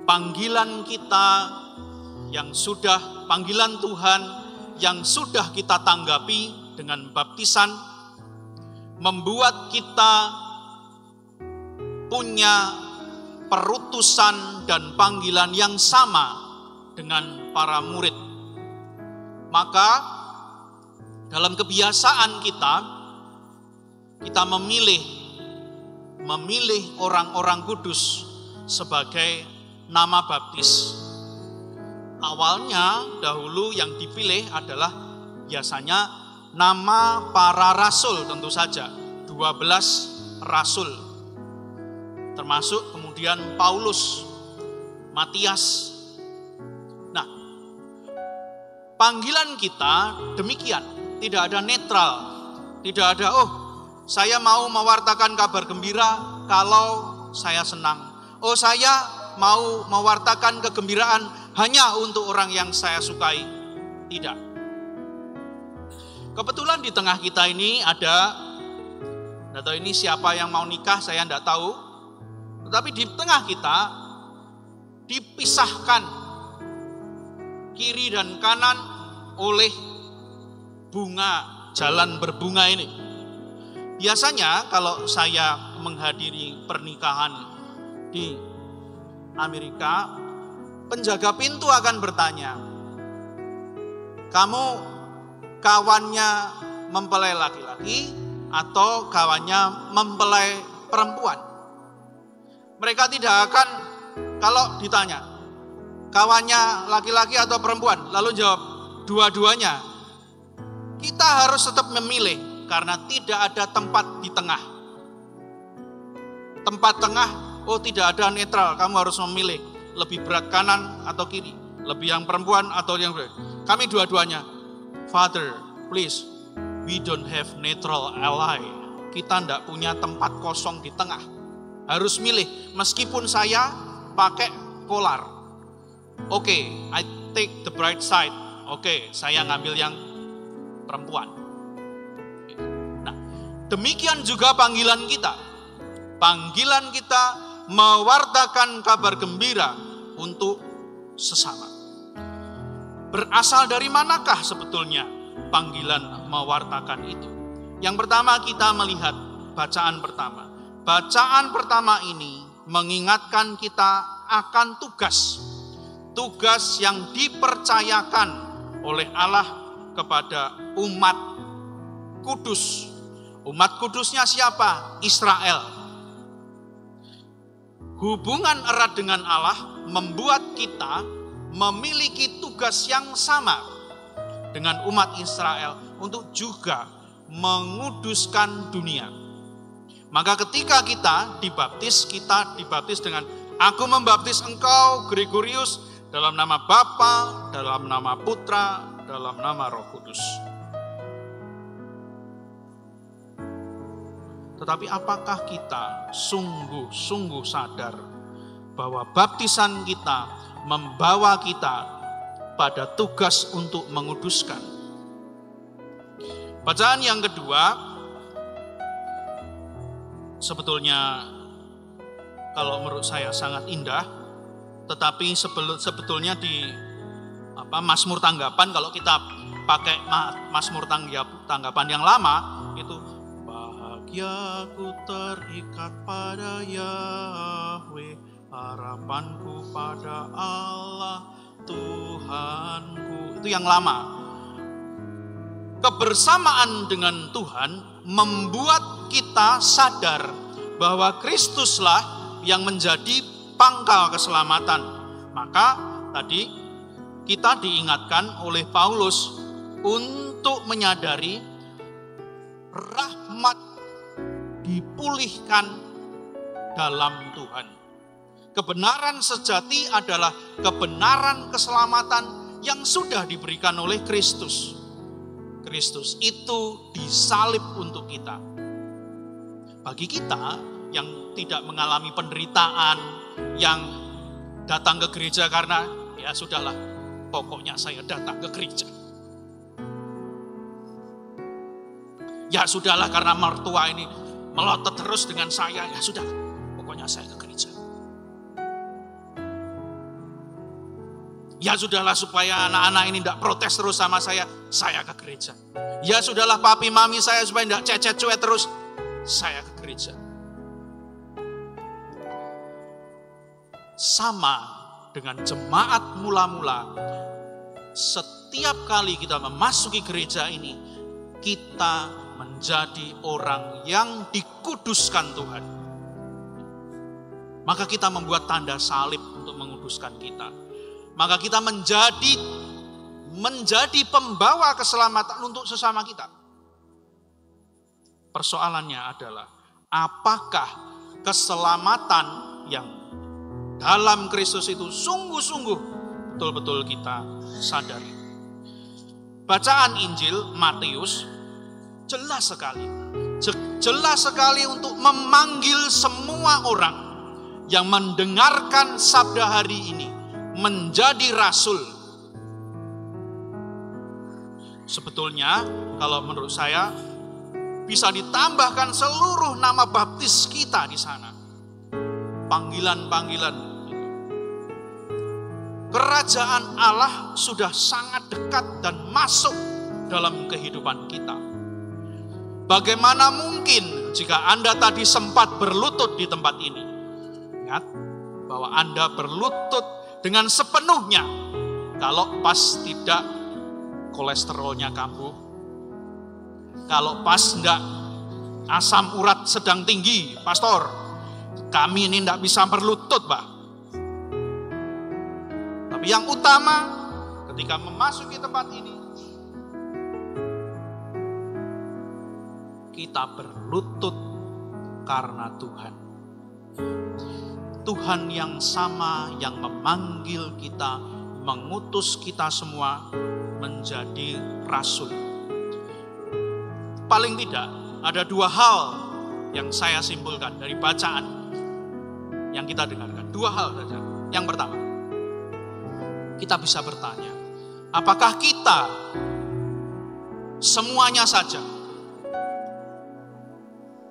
panggilan kita yang sudah, panggilan Tuhan yang sudah kita tanggapi dengan baptisan, membuat kita punya perutusan dan panggilan yang sama dengan para murid. Maka dalam kebiasaan kita memilih orang-orang kudus sebagai nama baptis. Awalnya dahulu yang dipilih adalah biasanya nama para rasul, tentu saja 12 rasul, termasuk kemudian Paulus, Matias. Nah, panggilan kita demikian, tidak ada netral, tidak ada saya mau mewartakan kabar gembira kalau saya senang. Saya mau mewartakan kegembiraan hanya untuk orang yang saya sukai. Tidak. Kebetulan di tengah kita ini ada, tidak tahu ini siapa yang mau nikah, saya tidak tahu. Tetapi di tengah kita dipisahkan kiri dan kanan oleh bunga, jalan berbunga ini. Biasanya kalau saya menghadiri pernikahan di Amerika, penjaga pintu akan bertanya, kamu kawannya mempelai laki-laki atau kawannya mempelai perempuan? Mereka tidak akan, kalau ditanya, kawannya laki-laki atau perempuan, lalu jawab, dua-duanya. Kita harus tetap memilih, karena tidak ada tempat di tengah. Tempat tengah, tidak ada netral, kamu harus memilih. Lebih berat kanan atau kiri, lebih yang perempuan atau yang berat. Kami dua-duanya. Father, please, we don't have neutral ally. Kita tidak punya tempat kosong di tengah. Harus milih, meskipun saya pakai polar. I take the bright side. Saya ngambil yang perempuan. Nah, demikian juga panggilan kita. Panggilan kita mewartakan kabar gembira untuk sesama. Berasal dari manakah sebetulnya panggilan mewartakan itu? Yang pertama kita melihat bacaan pertama. Bacaan pertama ini mengingatkan kita akan tugas. Tugas yang dipercayakan oleh Allah kepada umat kudus. Umat kudusnya siapa? Israel. Hubungan erat dengan Allah membuat kita memiliki tugas yang sama dengan umat Israel untuk juga menguduskan dunia. Maka ketika kita dibaptis dengan aku membaptis engkau Gregorius dalam nama Bapa, dalam nama Putra, dalam nama Roh Kudus. Tetapi apakah kita sungguh-sungguh sadar bahwa baptisan kita membawa kita pada tugas untuk menguduskan? Bacaan yang kedua, sebetulnya kalau menurut saya sangat indah, tetapi sebetulnya di Mazmur Tanggapan, kalau kita pakai Mazmur Tanggapan yang lama, itu bahagiaku terikat pada Yahweh, harapanku pada Allah Tuhanku. Itu yang lama. Kebersamaan dengan Tuhan membuat kita sadar bahwa Kristuslah yang menjadi pangkal keselamatan. Maka tadi kita diingatkan oleh Paulus untuk menyadari rahmat dipulihkan dalam Tuhan. Kebenaran sejati adalah kebenaran keselamatan yang sudah diberikan oleh Kristus. Kristus itu disalib untuk kita. Bagi kita yang tidak mengalami penderitaan, yang datang ke gereja karena ya sudahlah, pokoknya saya datang ke gereja. Ya sudahlah, karena mertua ini melotot terus dengan saya, ya sudah, pokoknya saya ke gereja. Ya sudahlah supaya anak-anak ini tidak protes terus sama saya ke gereja. Ya sudahlah papi mami saya supaya tidak cecet-cuet terus, saya ke gereja. Sama dengan jemaat mula-mula, setiap kali kita memasuki gereja ini, kita menjadi orang yang dikuduskan Tuhan. Maka kita membuat tanda salib untuk menguduskan kita. Maka kita menjadi pembawa keselamatan untuk sesama kita. Persoalannya adalah, apakah keselamatan yang dalam Kristus itu sungguh-sungguh betul-betul kita sadari? Bacaan Injil Matius jelas sekali untuk memanggil semua orang yang mendengarkan sabda hari ini menjadi rasul. Sebetulnya kalau menurut saya bisa ditambahkan seluruh nama baptis kita di sana. Panggilan-panggilan. Kerajaan Allah sudah sangat dekat dan masuk dalam kehidupan kita. Bagaimana mungkin jika Anda tadi sempat berlutut di tempat ini? Ingat bahwa Anda berlutut dengan sepenuhnya kalau pas tidak kolesterolnya kambuh, kalau pas enggak asam urat sedang tinggi, pastor, kami ini enggak bisa berlutut, Pak. Tapi yang utama ketika memasuki tempat ini, kita berlutut karena Tuhan. Tuhan yang sama yang memanggil kita, mengutus kita semua menjadi rasul. Paling tidak ada dua hal yang saya simpulkan dari bacaan yang kita dengarkan. Dua hal saja. Yang pertama, kita bisa bertanya, apakah kita semuanya saja?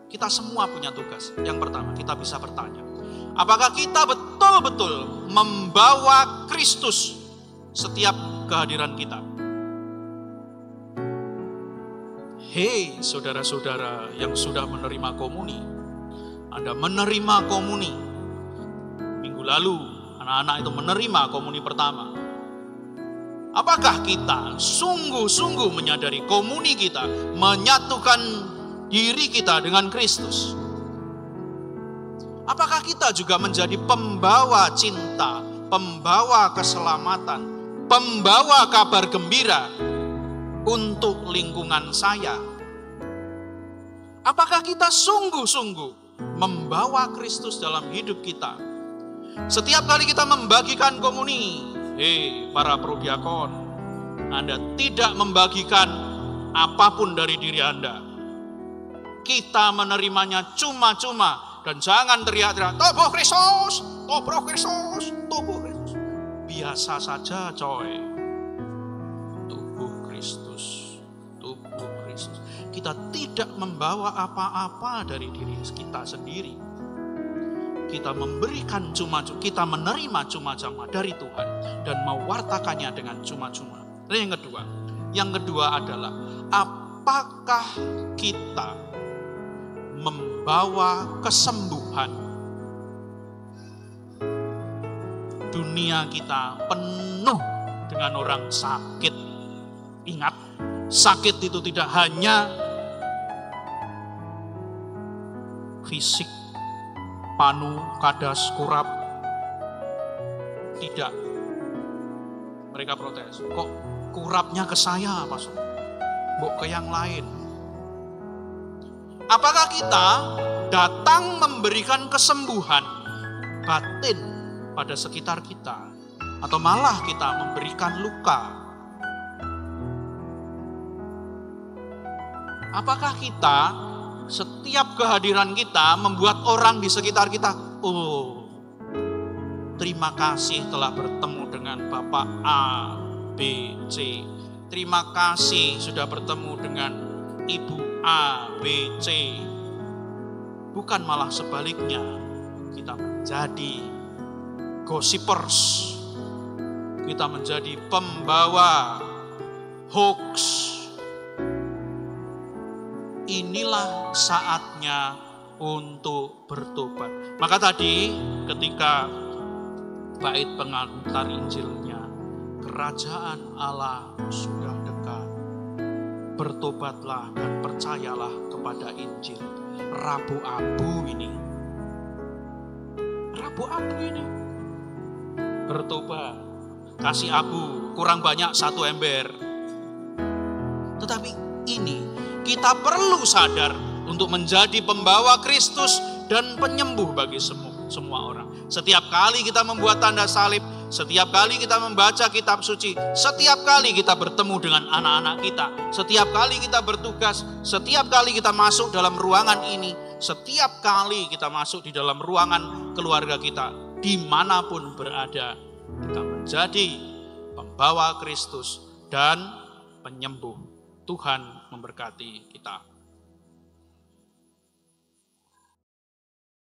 Kita semua punya tugas. Yang pertama, kita bisa bertanya, apakah kita betul-betul membawa Kristus setiap kehadiran kita? Hei saudara-saudara yang sudah menerima komuni, Anda menerima komuni. Minggu lalu anak-anak itu menerima komuni pertama. Apakah kita sungguh-sungguh menyadari komuni kita menyatukan diri kita dengan Kristus? Apakah kita juga menjadi pembawa cinta, pembawa keselamatan, pembawa kabar gembira untuk lingkungan saya? Apakah kita sungguh-sungguh membawa Kristus dalam hidup kita? Setiap kali kita membagikan komuni, para prodiakon, Anda tidak membagikan apapun dari diri Anda. Kita menerimanya cuma-cuma. Dan jangan teriak-teriak, tubuh Kristus, tubuh Kristus, tubuh Kristus. Biasa saja coy. Tubuh Kristus, tubuh Kristus. Kita tidak membawa apa-apa dari diri kita sendiri. Kita memberikan cuma-cuma, kita menerima cuma-cuma dari Tuhan. Dan mewartakannya dengan cuma-cuma. Dan yang kedua adalah, apakah kita membawa kesembuhan? Dunia kita penuh dengan orang sakit. Ingat, sakit itu tidak hanya fisik, panu, kadas, kurap. Tidak. Mereka protes, kok kurapnya ke saya, Pastor? Kok ke yang lain? Apakah kita datang memberikan kesembuhan batin pada sekitar kita, atau malah kita memberikan luka? Apakah kita setiap kehadiran kita membuat orang di sekitar kita, oh, terima kasih telah bertemu dengan Bapak A, B, C. Terima kasih sudah bertemu dengan Ibu A, B, C. Bukan malah sebaliknya, kita menjadi gossipers. kita menjadi pembawa hoax. Inilah saatnya untuk bertobat. Maka tadi ketika bait pengantar Injilnya, kerajaan Allah sudah dekat. Bertobatlah dan percayalah kepada Injil. Rabu abu ini. Rabu abu ini. Bertobat. Kasih abu, kurang banyak 1 ember. Tetapi ini kita perlu sadar untuk menjadi pembawa Kristus dan penyembuh bagi semua orang. Setiap kali kita membuat tanda salib, setiap kali kita membaca kitab suci, setiap kali kita bertemu dengan anak-anak kita, setiap kali kita bertugas, setiap kali kita masuk dalam ruangan ini, setiap kali kita masuk di dalam ruangan keluarga kita, dimanapun berada, kita menjadi pembawa Kristus dan penyembuh. Tuhan memberkati kita.